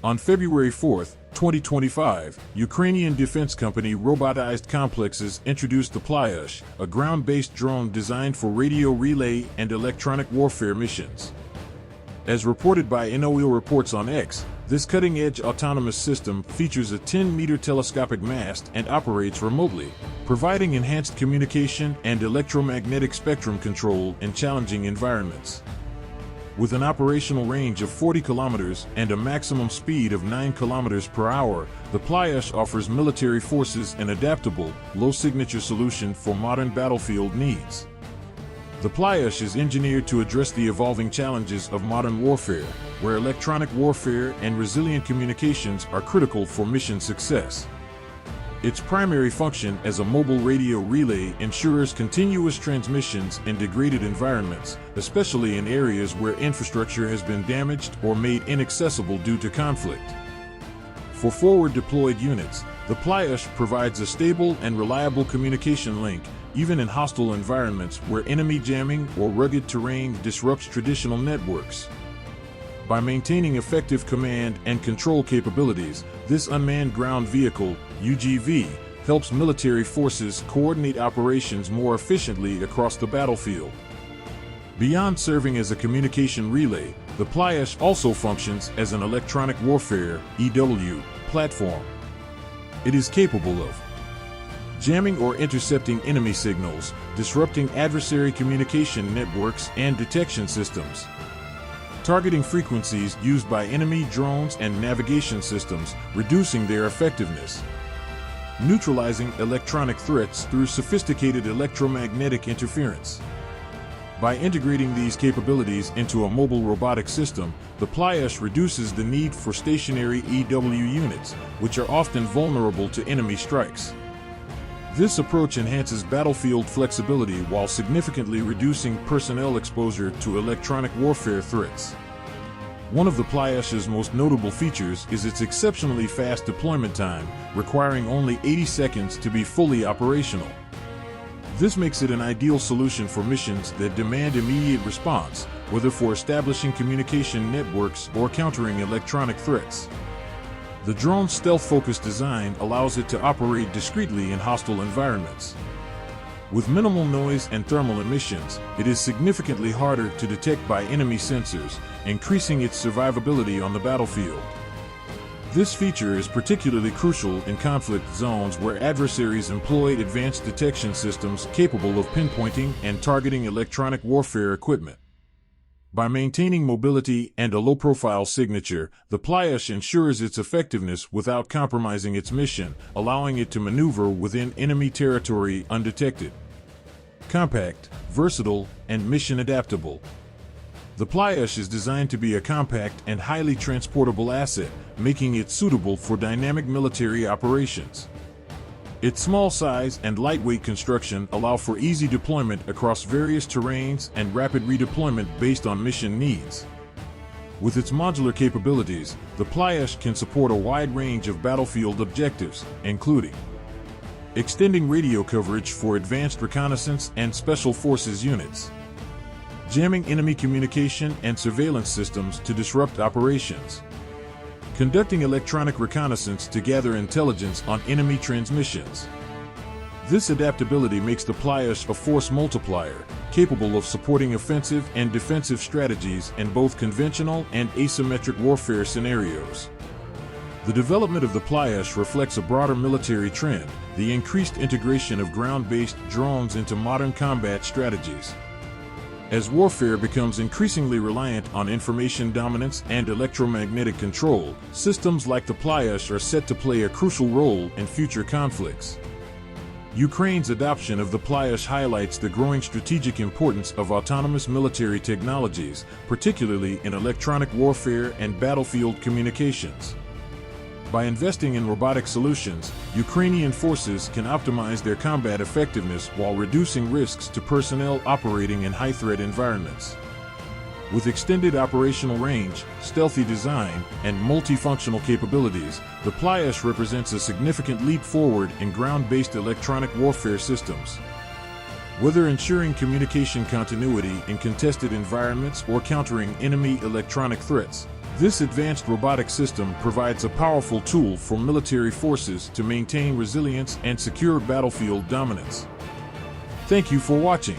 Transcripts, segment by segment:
On February 4, 2025, Ukrainian defense company Robotized Complexes introduced the Plyushch, a ground-based drone designed for radio relay and electronic warfare missions. As reported by Unveils Reports on X, this cutting-edge autonomous system features a 10-meter telescopic mast and operates remotely, providing enhanced communication and electromagnetic spectrum control in challenging environments. With an operational range of 40 kilometers and a maximum speed of 9 kilometers per hour, the Plyushch offers military forces an adaptable, low-signature solution for modern battlefield needs. The Plyushch is engineered to address the evolving challenges of modern warfare, where electronic warfare and resilient communications are critical for mission success. Its primary function as a mobile radio relay ensures continuous transmissions in degraded environments, especially in areas where infrastructure has been damaged or made inaccessible due to conflict. For forward-deployed units, the Plyushch provides a stable and reliable communication link, even in hostile environments where enemy jamming or rugged terrain disrupts traditional networks. By maintaining effective command and control capabilities, this unmanned ground vehicle, UGV, helps military forces coordinate operations more efficiently across the battlefield. Beyond serving as a communication relay, the Plyushch also functions as an electronic warfare (EW) platform. It is capable of jamming or intercepting enemy signals, disrupting adversary communication networks and detection systems, targeting frequencies used by enemy drones and navigation systems, reducing their effectiveness, neutralizing electronic threats through sophisticated electromagnetic interference. By integrating these capabilities into a mobile robotic system, the Plyushch reduces the need for stationary EW units, which are often vulnerable to enemy strikes. This approach enhances battlefield flexibility while significantly reducing personnel exposure to electronic warfare threats. One of the Plyushch's most notable features is its exceptionally fast deployment time, requiring only 80 seconds to be fully operational. This makes it an ideal solution for missions that demand immediate response, whether for establishing communication networks or countering electronic threats. The drone's stealth-focused design allows it to operate discreetly in hostile environments. With minimal noise and thermal emissions, it is significantly harder to detect by enemy sensors, increasing its survivability on the battlefield. This feature is particularly crucial in conflict zones where adversaries employ advanced detection systems capable of pinpointing and targeting electronic warfare equipment. By maintaining mobility and a low-profile signature, the Plyushch ensures its effectiveness without compromising its mission, allowing it to maneuver within enemy territory undetected. Compact, versatile, and mission-adaptable. The Plyushch is designed to be a compact and highly transportable asset, making it suitable for dynamic military operations. Its small size and lightweight construction allow for easy deployment across various terrains and rapid redeployment based on mission needs. With its modular capabilities, the Plyushch can support a wide range of battlefield objectives, including extending radio coverage for advanced reconnaissance and special forces units, jamming enemy communication and surveillance systems to disrupt operations, conducting electronic reconnaissance to gather intelligence on enemy transmissions. This adaptability makes the Plyushch a force multiplier, capable of supporting offensive and defensive strategies in both conventional and asymmetric warfare scenarios. The development of the Plyushch reflects a broader military trend, the increased integration of ground-based drones into modern combat strategies. As warfare becomes increasingly reliant on information dominance and electromagnetic control, systems like the Plyushch are set to play a crucial role in future conflicts. Ukraine's adoption of the Plyushch highlights the growing strategic importance of autonomous military technologies, particularly in electronic warfare and battlefield communications. By investing in robotic solutions, Ukrainian forces can optimize their combat effectiveness while reducing risks to personnel operating in high-threat environments. With extended operational range, stealthy design, and multifunctional capabilities, the Plyushch represents a significant leap forward in ground-based electronic warfare systems. Whether ensuring communication continuity in contested environments or countering enemy electronic threats, This advanced robotic system provides a powerful tool for military forces to maintain resilience and secure battlefield dominance. Thank you for watching.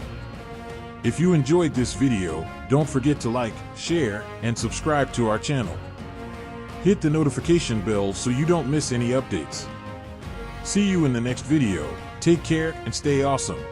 If you enjoyed this video, don't forget to like, share, and subscribe to our channel. Hit the notification bell so you don't miss any updates. See you in the next video. Take care and stay awesome.